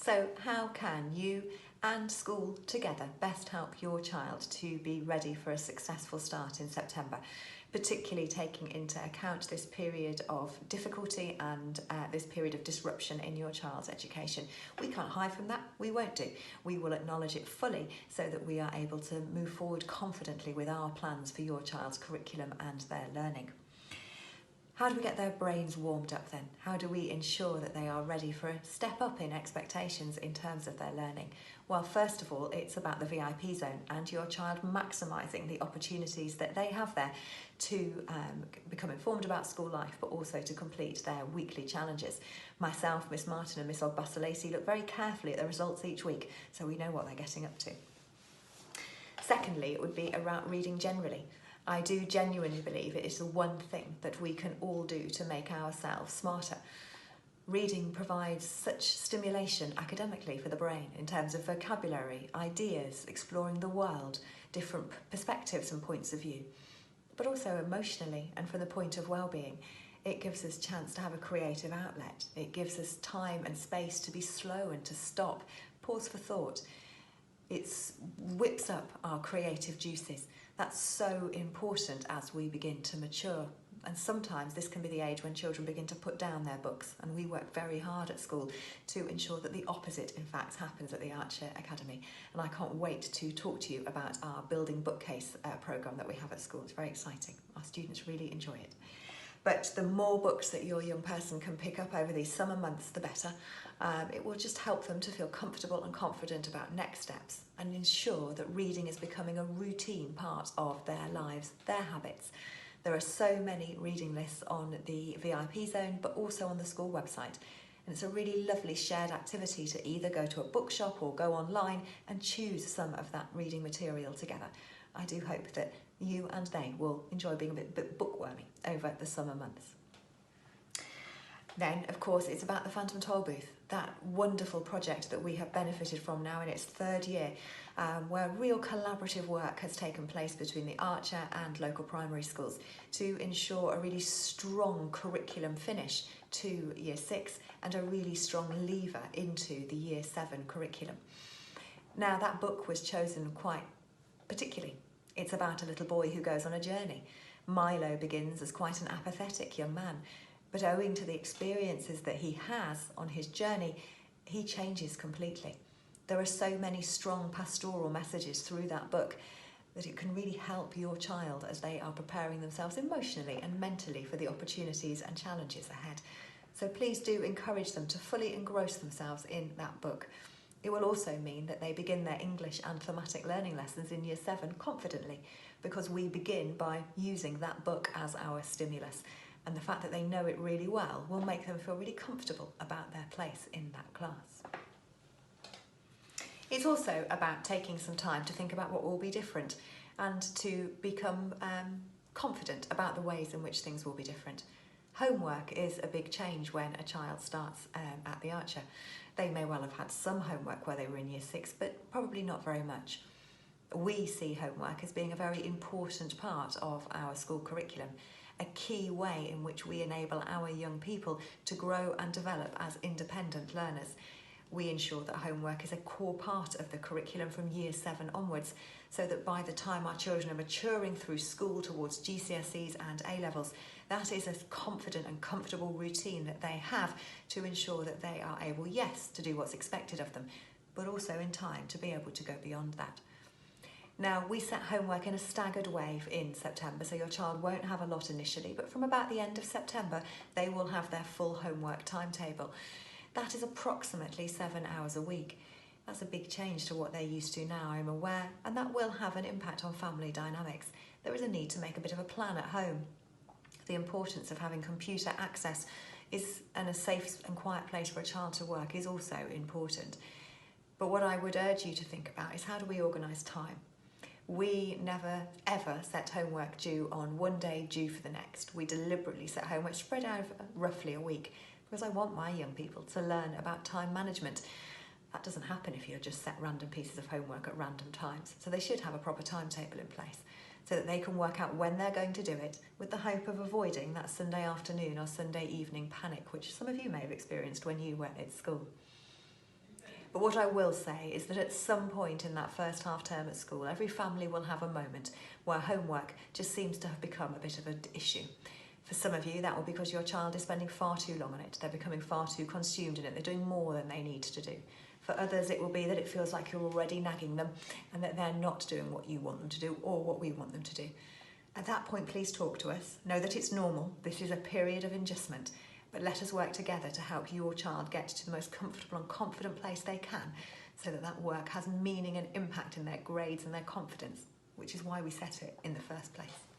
So how can you and school together best help your child to be ready for a successful start in September, particularly taking into account this period of difficulty and this period of disruption in your child's education? We can't hide from that, we won't do. We will acknowledge it fully so that we are able to move forward confidently with our plans for your child's curriculum and their learning. How do we get their brains warmed up then? How do we ensure that they are ready for a step up in expectations in terms of their learning? Well, first of all, it's about the VIP zone and your child maximising the opportunities that they have there to become informed about school life, but also to complete their weekly challenges. Myself, Miss Martin and Miss Ogbasalacey look very carefully at the results each week, so we know what they're getting up to. Secondly, it would be around reading generally. I do genuinely believe it is the one thing that we can all do to make ourselves smarter. Reading provides such stimulation academically for the brain in terms of vocabulary, ideas, exploring the world, different perspectives and points of view, but also emotionally and from the point of well-being. It gives us a chance to have a creative outlet. It gives us time and space to be slow and to stop, pause for thought. It whips up our creative juices. That's so important as we begin to mature. And sometimes this can be the age when children begin to put down their books, and we work very hard at school to ensure that the opposite in fact happens at the Archer Academy. And I can't wait to talk to you about our building bookcase programme that we have at school. It's very exciting. Our students really enjoy it. But the more books that your young person can pick up over these summer months, the better. It will just help them to feel comfortable and confident about next steps and ensure that reading is becoming a routine part of their lives, their habits. There are so many reading lists on the VIP zone, but also on the school website. And it's a really lovely shared activity to either go to a bookshop or go online and choose some of that reading material together. I do hope that you and they will enjoy being a bit bookwormy over the summer months. Then, of course, it's about the Phantom Toll Booth, that wonderful project that we have benefited from now in its third year, where real collaborative work has taken place between the Archer and local primary schools to ensure a really strong curriculum finish to Year 6 and a really strong lever into the Year 7 curriculum. Now, that book was chosen quite particularly. It's about a little boy who goes on a journey. Milo begins as quite an apathetic young man, but owing to the experiences that he has on his journey, he changes completely. There are so many strong pastoral messages through that book that it can really help your child as they are preparing themselves emotionally and mentally for the opportunities and challenges ahead. So please do encourage them to fully engross themselves in that book. It will also mean that they begin their English and thematic learning lessons in Year 7 confidently, because we begin by using that book as our stimulus. And the fact that they know it really well will make them feel really comfortable about their place in that class. It's also about taking some time to think about what will be different and to become confident about the ways in which things will be different. Homework is a big change when a child starts at the Archer. They may well have had some homework where they were in Year 6, but probably not very much. We see homework as being a very important part of our school curriculum, a key way in which we enable our young people to grow and develop as independent learners. We ensure that homework is a core part of the curriculum from Year 7 onwards, so that by the time our children are maturing through school towards GCSEs and A-levels, that is a confident and comfortable routine that they have to ensure that they are able, yes, to do what's expected of them, but also in time to be able to go beyond that. Now, we set homework in a staggered way in September, so your child won't have a lot initially, but from about the end of September, they will have their full homework timetable. That is approximately 7 hours a week. That's a big change to what they're used to now, I'm aware, and that will have an impact on family dynamics. There is a need to make a bit of a plan at home. The importance of having computer access and a safe and quiet place for a child to work is also important. But what I would urge you to think about is, how do we organise time? We never ever set homework due on one day, due for the next. We deliberately set homework spread out over roughly a week, because I want my young people to learn about time management. That doesn't happen if you just set random pieces of homework at random times. So they should have a proper timetable in place so that they can work out when they're going to do it, with the hope of avoiding that Sunday afternoon or Sunday evening panic, which some of you may have experienced when you were at school. But what I will say is that at some point in that first half term at school, every family will have a moment where homework just seems to have become a bit of an issue. For some of you, that will be because your child is spending far too long on it. They're becoming far too consumed in it. They're doing more than they need to do. For others, it will be that it feels like you're already nagging them and that they're not doing what you want them to do or what we want them to do. At that point, please talk to us. Know that it's normal. This is a period of adjustment, but let us work together to help your child get to the most comfortable and confident place they can so that that work has meaning and impact in their grades and their confidence, which is why we set it in the first place.